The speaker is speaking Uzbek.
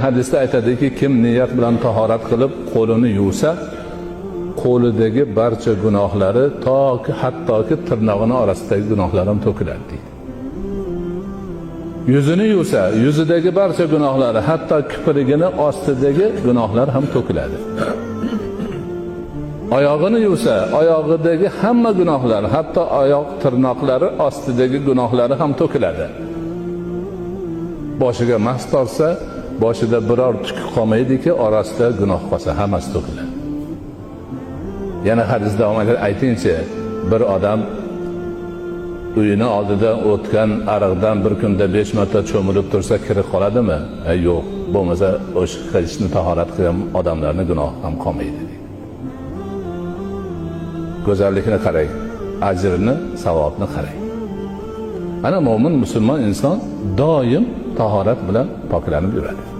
Hadisda aytadiki, kim niyat bilan tahorat qilib qo'lini yuvsa, qo'lidagi barcha gunohlari hattoki tirnog'ini orasidagi gunohlar ham to'kiladi deydi. Yuzini yuvsa, yuzidagi barcha gunohlari, hatto kiprigini ostidagi gunohlar ham to'kiladi. Oyog'ini yuvsa, oyog'idagi hamma gunohlar, hatto oyoq tirnoqlari ostidagi gunohlari ham to'kiladi. Boshiga mas tortsa, boshida biror tuk qolmaydiki, orasida gunoh qolsa hammasi to'kiladi. Yana hadis davom etadi, aytingchi, bir odam uyini oldida o'tgan ariqdan bir kunda 5 marta cho'milib tursa kiri qoladimi? Yo'q. Bo'lmasa o'sha qilishni tahorat qilgan odamlarning gunohi ham qolmaydi. Go'zallikni qarang, ajrni, savobni qarang. Ana mo'min musulmon inson doim tahorat bilan poklanib yuradi.